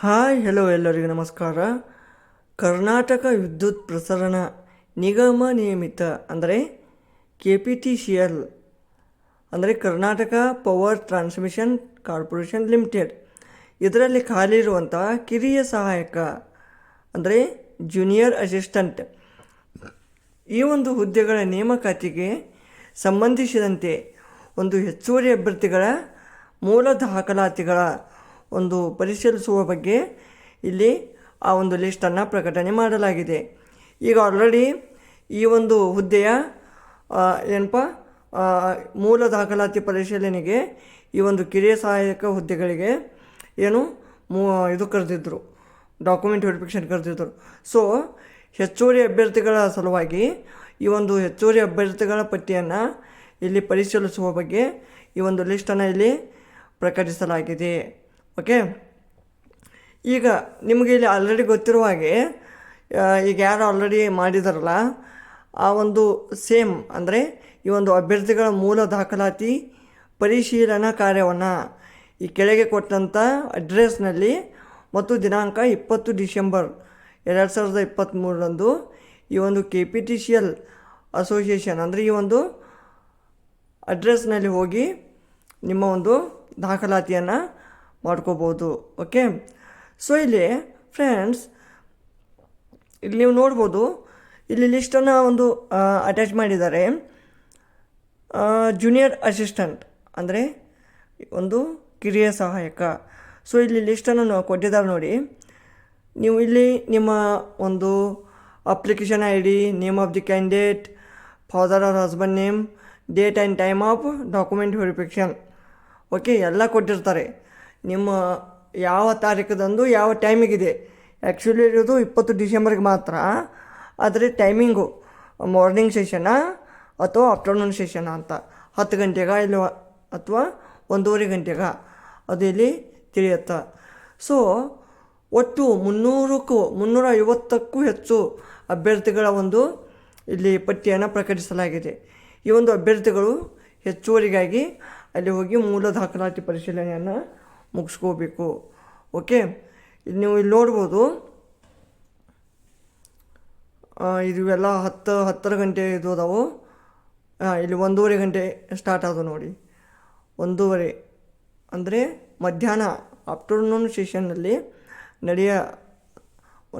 Hi hello ಎಲ್ಲರಿಗೂ ನಮಸ್ಕಾರ. ಕರ್ನಾಟಕ ವಿದ್ಯುತ್ ಪ್ರಸರಣ ನಿಗಮ ನಿಯಮಿತ ಅಂದರೆ KPTCL ಅಂದರೆ Karnataka power transmission corporation limited, ಇದರಲ್ಲಿ ಖಾಲಿ ಇರುವಂಥ ಕಿರಿಯ ಸಹಾಯಕ ಅಂದರೆ ಜೂನಿಯರ್ ಅಸಿಸ್ಟೆಂಟ್ ಈ ಒಂದು ಹುದ್ದೆಗಳ ನೇಮಕಾತಿಗೆ ಸಂಬಂಧಿಸಿದಂತೆ ಒಂದು ಹೆಚ್ಚುವರಿ ಅಭ್ಯರ್ಥಿಗಳ ಮೂಲ ದಾಖಲಾತಿಗಳ ಒಂದು ಪರಿಶೀಲಿಸುವ ಬಗ್ಗೆ ಇಲ್ಲಿ ಆ ಒಂದು ಲಿಸ್ಟನ್ನು ಪ್ರಕಟಣೆ ಮಾಡಲಾಗಿದೆ. ಈಗ ಆಲ್ರೆಡಿ ಈ ಒಂದು ಹುದ್ದೆಯ ಮೂಲ ದಾಖಲಾತಿ ಪರಿಶೀಲನೆಗೆ ಈ ಒಂದು ಕಿರಿಯ ಸಹಾಯಕ ಹುದ್ದೆಗಳಿಗೆ ಇದು ಕರೆದಿದ್ದರು, ಡಾಕ್ಯುಮೆಂಟ್ ವೆರಿಫಿಕೇಷನ್ ಕರೆದಿದ್ದರು. ಸೊ ಹೆಚ್ಚುವರಿ ಅಭ್ಯರ್ಥಿಗಳ ಸಲುವಾಗಿ ಈ ಒಂದು ಹೆಚ್ಚುವರಿ ಅಭ್ಯರ್ಥಿಗಳ ಪಟ್ಟಿಯನ್ನು ಇಲ್ಲಿ ಪರಿಶೀಲಿಸುವ ಬಗ್ಗೆ ಈ ಒಂದು ಲಿಸ್ಟನ್ನು ಇಲ್ಲಿ ಪ್ರಕಟಿಸಲಾಗಿದೆ. ಓಕೆ, ಈಗ ನಿಮಗೆ ಇಲ್ಲಿ ಆಲ್ರೆಡಿ ಗೊತ್ತಿರುವ ಹಾಗೆ ಈಗ ಯಾರು ಆಲ್ರೆಡಿ ಮಾಡಿದಾರಲ್ಲ ಆ ಒಂದು ಸೇಮ್ ಅಂದರೆ ಈ ಒಂದು ಅಭ್ಯರ್ಥಿಗಳ ಮೂಲ ದಾಖಲಾತಿ ಪರಿಶೀಲನಾ ಕಾರ್ಯವನ್ನು ಈ ಕೆಳಗೆ ಕೊಟ್ಟಂಥ ಅಡ್ರೆಸ್ನಲ್ಲಿ ಮತ್ತು ದಿನಾಂಕ 20 ಡಿಸೆಂಬರ್ 2023ರಂದು ಈ ಒಂದು KPTCL ಅಸೋಸಿಯೇಷನ್ ಅಂದರೆ ಈ ಒಂದು ಅಡ್ರೆಸ್ನಲ್ಲಿ ಹೋಗಿ ನಿಮ್ಮ ಒಂದು ದಾಖಲಾತಿಯನ್ನು ಮಾಡ್ಕೋಬೋದು. ಓಕೆ, ಸೊ ಇಲ್ಲಿ ಫ್ರೆಂಡ್ಸ್ ಇಲ್ಲಿ ನೀವು ನೋಡ್ಬೋದು, ಇಲ್ಲಿ ಲಿಸ್ಟನ್ನು ಒಂದು ಅಟ್ಯಾಚ್ ಮಾಡಿದ್ದಾರೆ. ಜೂನಿಯರ್ ಅಸಿಸ್ಟೆಂಟ್ ಅಂದರೆ ಒಂದು ಕಿರಿಯ ಸಹಾಯಕ. ಸೊ ಇಲ್ಲಿ ಲಿಸ್ಟನ್ನು ಕೊಟ್ಟಿದ್ದಾರೆ ನೋಡಿ. ನೀವು ಇಲ್ಲಿ ನಿಮ್ಮ ಒಂದು application ID, name of the candidate, father or husband name, date and time of document verification, okay ಎಲ್ಲ ಕೊಟ್ಟಿರ್ತಾರೆ. ನಿಮ್ಮ ಯಾವ ತಾರೀಕದಂದು ಯಾವ ಟೈಮಿಗಿದೆ. ಆ್ಯಕ್ಚುಲಿ ಇರೋದು 20 ಡಿಸೆಂಬರ್ಗೆ ಮಾತ್ರ, ಆದರೆ ಟೈಮಿಂಗು ಮಾರ್ನಿಂಗ್ ಸೆಷನಾ ಅಥವಾ ಆಫ್ಟರ್ನೂನ್ ಸೆಷನಾ ಅಂತ 10 ಗಂಟೆಗ ಇಲ್ಲ ಅಥವಾ 1:30 ಗಂಟೆಗ ಅದು ಇಲ್ಲಿ ತಿಳಿಯುತ್ತೆ. ಸೊ ಒಟ್ಟು 350ಕ್ಕೂ ಹೆಚ್ಚು ಅಭ್ಯರ್ಥಿಗಳ ಒಂದು ಇಲ್ಲಿ ಪಟ್ಟಿಯನ್ನು ಪ್ರಕಟಿಸಲಾಗಿದೆ. ಈ ಒಂದು ಅಭ್ಯರ್ಥಿಗಳು ಹೆಚ್ಚುವರಿಗಾಗಿ ಅಲ್ಲಿ ಹೋಗಿ ಮೂಲ ದಾಖಲಾತಿ ಪರಿಶೀಲನೆಯನ್ನು ಮುಗಿಸ್ಕೋಬೇಕು. ಓಕೆ, ನೀವು ಇಲ್ಲಿ ನೋಡ್ಬೋದು, ಇವೆಲ್ಲ 10 ಗಂಟೆ ಇದು ಅದಾವು. ಇಲ್ಲಿ 1:30 ಗಂಟೆ ಸ್ಟಾರ್ಟ್ ಆದವು ನೋಡಿ. 1:30 ಅಂದರೆ ಮಧ್ಯಾಹ್ನ ಆಫ್ಟರ್ನೂನ್ ಸೆಷನ್ನಲ್ಲಿ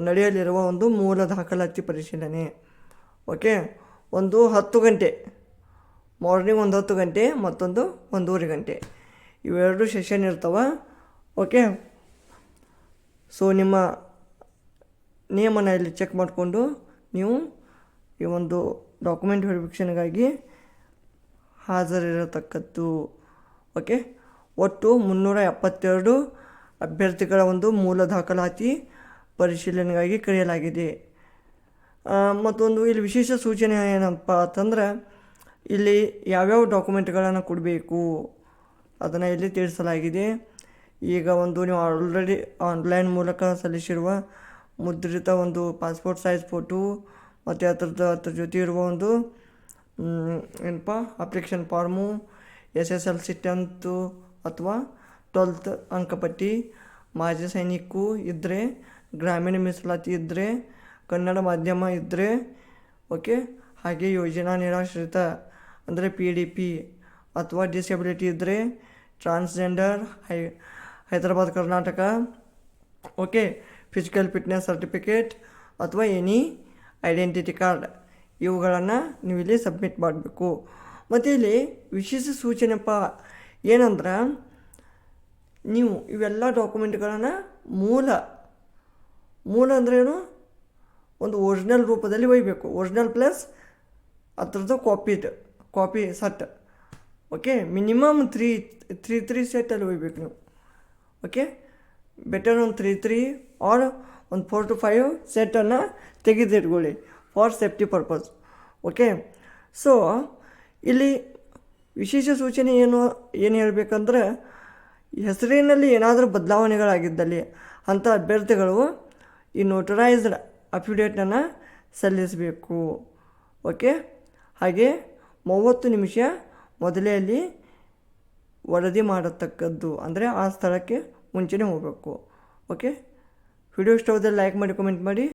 ನಡೆಯಲಿರುವ ಒಂದು ಮೂಲ ದಾಖಲಾತಿ ಪರಿಶೀಲನೆ. ಓಕೆ, ಒಂದು 10 ಗಂಟೆ ಮಾರ್ನಿಂಗ್, ಒಂದು 10 ಗಂಟೆ, ಮತ್ತೊಂದು 1:30 ಗಂಟೆ, ಇವೆರಡು ಸೆಷನ್ ಇರ್ತವೆ. ಓಕೆ, ಸೊ ನಿಮ್ಮ ನೇಮನ್ನು ಇಲ್ಲಿ ಚೆಕ್ ಮಾಡಿಕೊಂಡು ನೀವು ಈ ಒಂದು ಡಾಕ್ಯುಮೆಂಟ್ ವೆರಿಫಿಕೇಷನ್ಗಾಗಿ ಹಾಜರಿರತಕ್ಕದ್ದು. ಓಕೆ, ಒಟ್ಟು 372 ಅಭ್ಯರ್ಥಿಗಳ ಒಂದು ಮೂಲ ದಾಖಲಾತಿ ಪರಿಶೀಲನೆಗಾಗಿ ಕರೆಯಲಾಗಿದೆ. ಮತ್ತೊಂದು ಇಲ್ಲಿ ವಿಶೇಷ ಸೂಚನೆ ಏನಪ್ಪ ಅಂತಂದ್ರೆ, ಇಲ್ಲಿ ಯಾವ್ಯಾವ ಡಾಕ್ಯುಮೆಂಟ್ಗಳನ್ನು ಕೊಡಬೇಕು ಅದನ್ನು ಇಲ್ಲಿ ತಿಳಿಸಲಾಗಿದೆ. ಈಗ ಒಂದು ನೀವು ಆಲ್ರೆಡಿ ಆನ್ಲೈನ್ ಮೂಲಕ ಸಲ್ಲಿಸಿರುವ ಮುದ್ರಿತ ಒಂದು ಪಾಸ್ಪೋರ್ಟ್ ಸೈಜ್ ಫೋಟೋ ಮತ್ತು ಅದ್ರ ಜೊತೆ ಇರುವ ಒಂದು ಅಪ್ಲಿಕೇಶನ್ ಫಾರ್ಮು, SSLC 10th ಅಥವಾ 12th ಅಂಕಪಟ್ಟಿ, ಮಾಜಿ ಸೈನಿಕು ಇದ್ದರೆ, ಗ್ರಾಮೀಣ ಮೀಸಲಾತಿ ಇದ್ದರೆ, ಕನ್ನಡ ಮಾಧ್ಯಮ ಇದ್ದರೆ, ಓಕೆ, ಹಾಗೆ ಯೋಜನಾ ನಿರಾಶ್ರಿತ ಅಂದರೆ PDP ಅಥವಾ ಡಿಸೆಬಿಲಿಟಿ ಇದ್ದರೆ, transgender, Hyderabad Karnataka, okay, physical fitness certificate ಅಥವಾ ಎನಿ ಐಡೆಂಟಿಟಿ ಕಾರ್ಡ್, ಇವುಗಳನ್ನು ನೀವು ಇಲ್ಲಿ ಸಬ್ಮಿಟ್ ಮಾಡಬೇಕು. ಮತ್ತು ಇಲ್ಲಿ ವಿಶೇಷ ಸೂಚನೆಪ್ಪ ಏನಂದ್ರೆ, ನೀವು ಇವೆಲ್ಲ ಡಾಕ್ಯುಮೆಂಟ್ಗಳನ್ನು ಮೂಲ ಅಂದ್ರೇನು, ಒಂದು ಒರಿಜಿನಲ್ ರೂಪದಲ್ಲಿ ಒಯ್ಯಬೇಕು. ಒರಿಜಿನಲ್ ಪ್ಲಸ್ ಅದ್ರದ್ದು ಕಾಪಿ ಸೆಟ್. ಓಕೆ, ಮಿನಿಮಮ್ 3 ಸೆಟ್ಟಲ್ಲಿ ಒಯ್ಯಬೇಕು ನೀವು. ಓಕೆ, ಬೆಟರ್ ಒಂದು 3 ಆರ್ ಒಂದು 4 to 5 ಸೆಟ್ಟನ್ನು ತೆಗೆದಿಟ್ಕೊಳ್ಳಿ for safety purpose. Okay, so ಇಲ್ಲಿ ವಿಶೇಷ ಸೂಚನೆ ಏನು ಹೇಳಬೇಕಂದ್ರೆ, ಹೆಸರಿನಲ್ಲಿ ಏನಾದರೂ ಬದಲಾವಣೆಗಳಾಗಿದ್ದಲ್ಲಿ ಅಂಥ ಅಭ್ಯರ್ಥಿಗಳು ಈ ನೋಟರೈಸ್ಡ್ ಅಫಿಡೇಟನ್ನು ಸಲ್ಲಿಸಬೇಕು. ಓಕೆ, ಹಾಗೆ 30 ನಿಮಿಷ ಮೊದಲೇ ಅಲ್ಲಿ ವರದಿ ಮಾಡತಕ್ಕದ್ದು, ಅಂದರೆ ಆ ಸ್ಥಳಕ್ಕೆ ಮುಂಚೆನೇ ಹೋಗಬೇಕು. ಓಕೆ. ವಿಡಿಯೋ ಇಷ್ಟವಾದಲ್ಲಿ ಲೈಕ್ ಮಾಡಿ ಕಮೆಂಟ್ ಮಾಡಿ.